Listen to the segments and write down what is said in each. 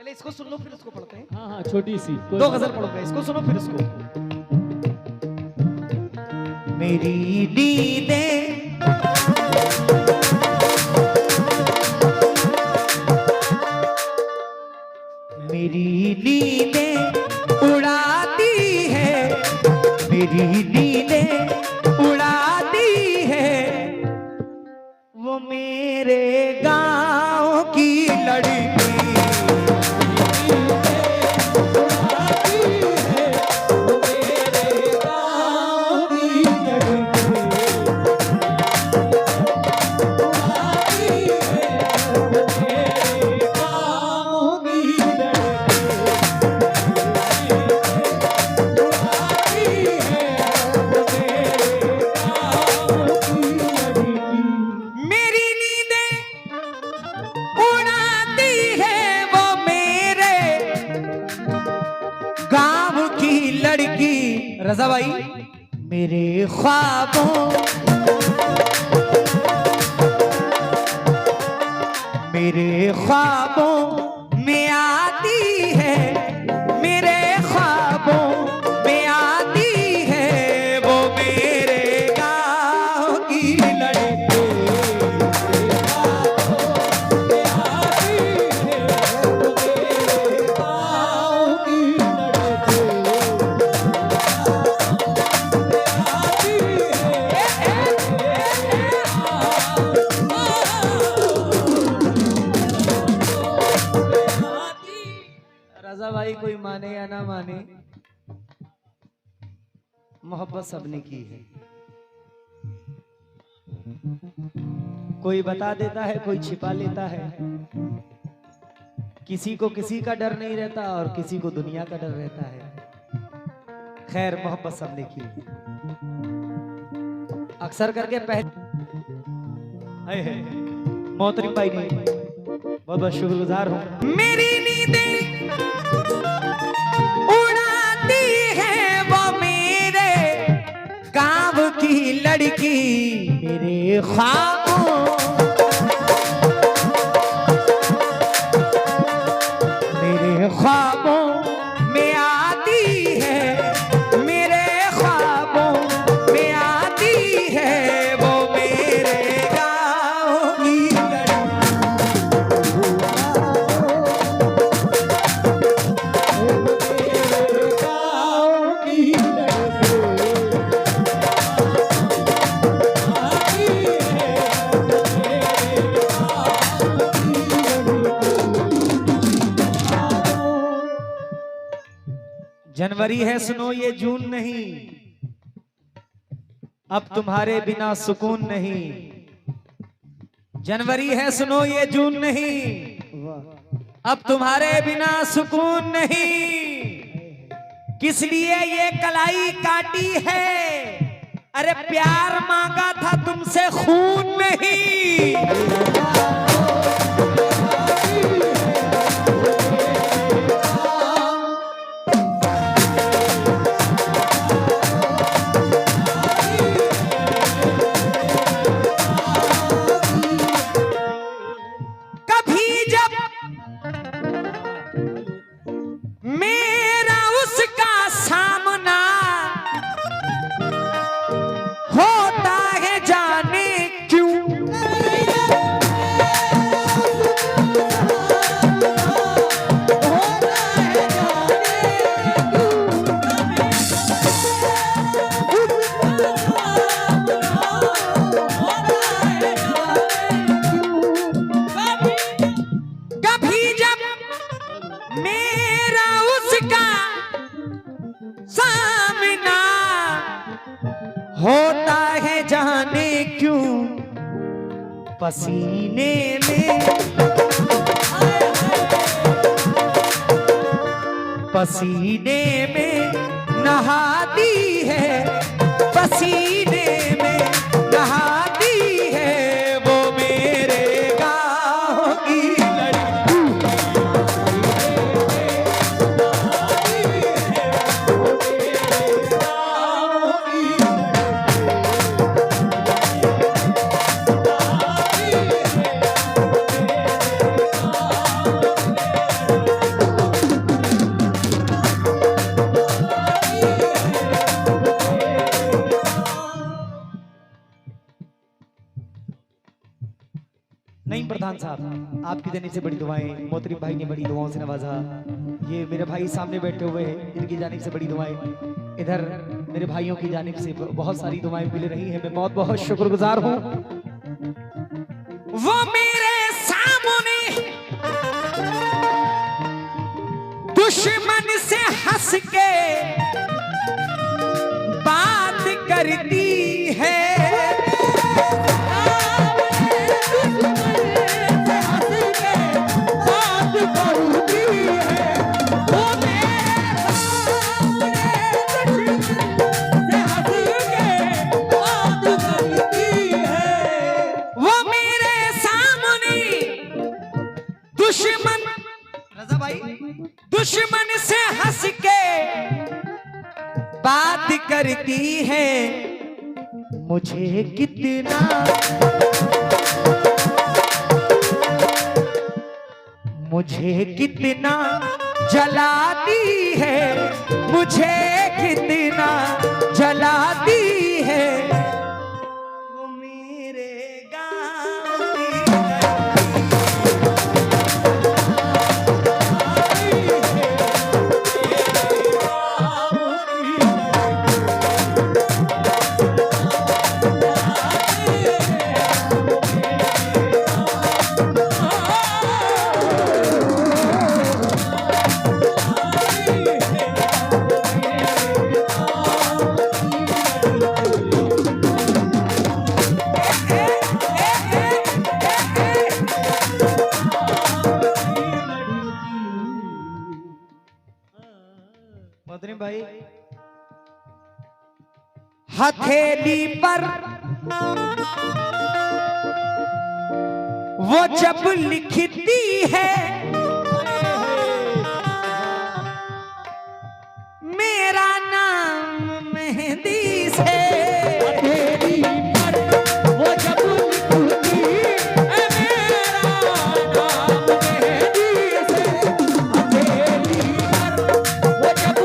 पहले इसको सुन लो फिर उसको पढ़ते हैं। हाँ हाँ छोटी सी दो गजल पढ़ूंगा, इसको सुनो फिर उसको। मेरी नींदें मेरी नींदें उड़ाती है, मेरी नींदें उड़ाती है वो मेरे गांव की लड़की। रज़ा भाई मेरे ख्वाबों में आती है, मेरे ख्वाबों में आती है वो मेरे गाँव की लड़की। भाई कोई माने या ना माने, मोहब्बत सबने की है। कोई बता देता है, कोई छिपा लेता है। किसी को किसी का डर नहीं रहता और किसी को दुनिया का डर रहता है। खैर मोहब्बत सबने की है। अक्सर करके पहले मोहतरम भाई ने बहुत बहुत शुक्रगुजार हूं। मेरी नींदें उड़ाती है वो मेरे गाँव की लड़की, मेरे ख्वाबों में आती है, मेरे ख्वाबों में आती है वो मेरे गाँव की जनवरी है सुनो ये जून नहीं, अब तुम्हारे बिना सुकून नहीं। जनवरी है सुनो ये जून नहीं, अब तुम्हारे बिना सुकून नहीं। किस लिए ये कलाई काटी है, अरे प्यार मांगा था तुमसे खून नहीं। होता है जाने क्यों पसीने में, पसीने में नहाती है, पसीने में नहाती है वो मेरे गाँव की लड़की। प्रधान साहब, आपकी देने से बड़ी दुआएं, मोहतरम भाई ने बड़ी दुआओं से नवाजा। ये मेरे भाई सामने बैठे हुए हैं, इनकी जानिब से बड़ी दुआएं, इधर मेरे भाइयों की जानिब से बहुत सारी दुआएं मिल रही हैं। मैं बहुत बहुत शुक्रगुजार हूँ। वो मेरे सामने दुश्मन से हंस के बात करती है। दुश्मन, रजा भाई, दुश्मन से हंस के बात करती है। मुझे कितना जलाती है, मुझे कितना जलाती है। वो मेरे गाँव मोहतरम भाई, हथेली पर वो जब लिखती है मेरा नाम मेहंदी से। हथेली पर वो जब लिखती है मेरा नाम मेहंदी से। हथेली पर वो जब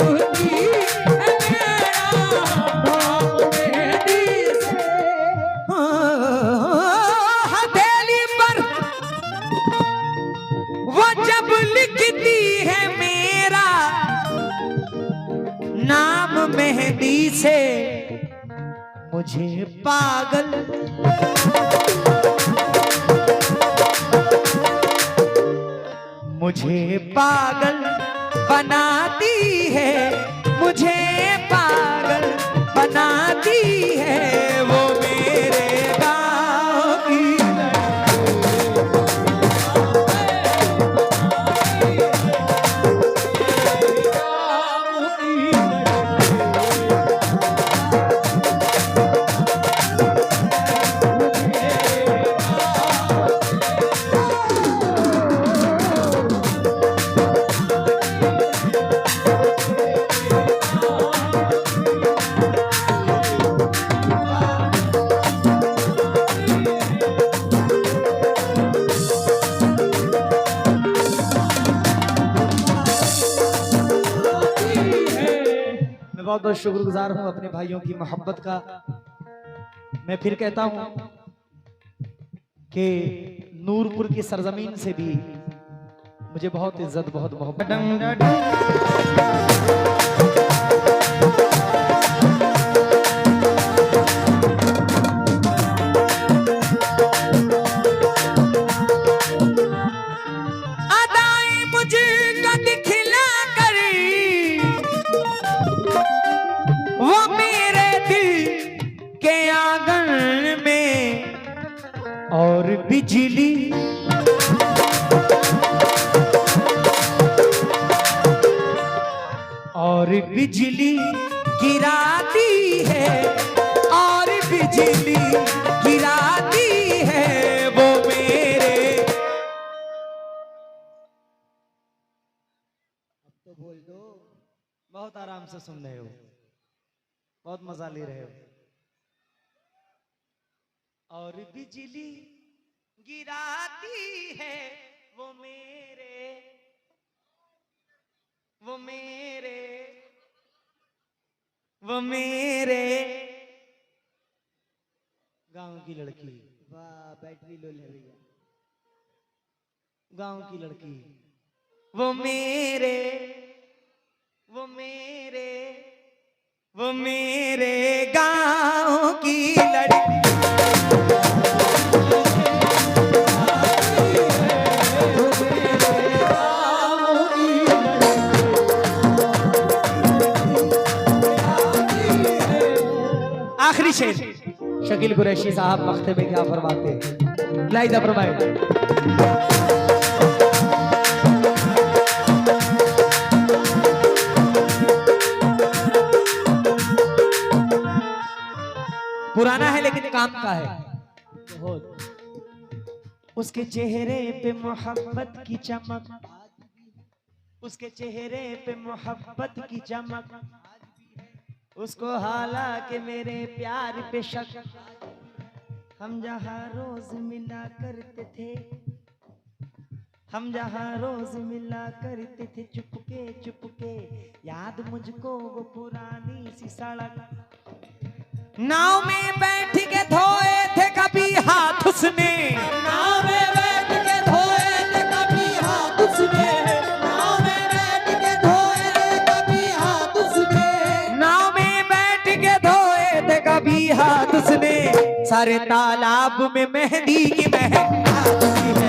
लिखती है मेरा नाम मेहंदी से। हथेली पर वो जब लिखती है मेरा नाम मेहंदी से। मुझे पागल बनाती है, मुझे पागल बनाती है। वो मेरे गाँव की बहुत बहुत शुक्रगुजार हूं अपने भाइयों की मोहब्बत का। मैं फिर कहता हूं कि नूरपुर की सरजमीन से भी मुझे बहुत इज्जत, बहुत मोहब्बत। और बिजली गिराती है, और बिजली गिराती है। वो मेरे, अब तो बोल दो, बहुत आराम से सुन रहे हो, बहुत मजा ले रहे हो। और बिजली गिराती है, वो मेरे गांव की लड़की। वाह, बैटरी लो ले भैया। गांव की लड़की, वो मेरे वो मेरे वो मेरे गांव की लड़की। आखिरी शेर शकील कुरैशी साहब मख्ते में क्या फरमाते हैं, लाइदा फरमाए। पुराना है लेकिन काम का है बहुत। उसके चेहरे पे मोहब्बत की चमक, उसके चेहरे पे मोहब्बत की चमक, उसको हालांकि मेरे प्यार पे शक। हम जहाँ रोज मिला करते थे, हम जहाँ रोज मिला करते थे चुपके चुपके, याद मुझको वो पुरानी सी सड़क। नाव में बैठ के धोए थे कभी हाथ उसने, नाव में बैठ के धोए थे कभी हाथ उसने, नाव में बैठ के धोए थे कभी हाथ उसने, नाव में बैठ के धोए थे कभी हाथ उसने। सारे तालाब में मेहंदी की महक आती है।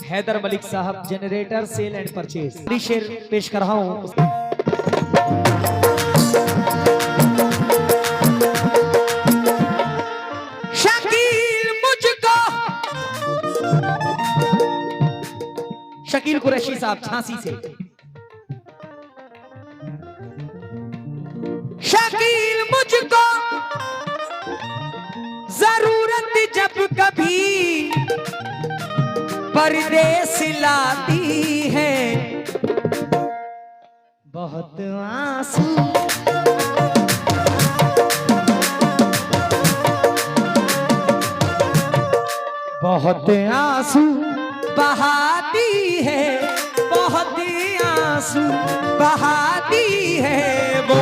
हैदर मलिक साहब जनरेटर सेल एंड परचेज शेर पेश कर रहा हूं। शकील मुझको, शकील कुरैशी साहब झांसी से। शकील मुझको जरूरत जब कभी परदेस लाती है, बहुत आंसू बहुत आंसू बहाती है, बहुत आंसू बहाती है वो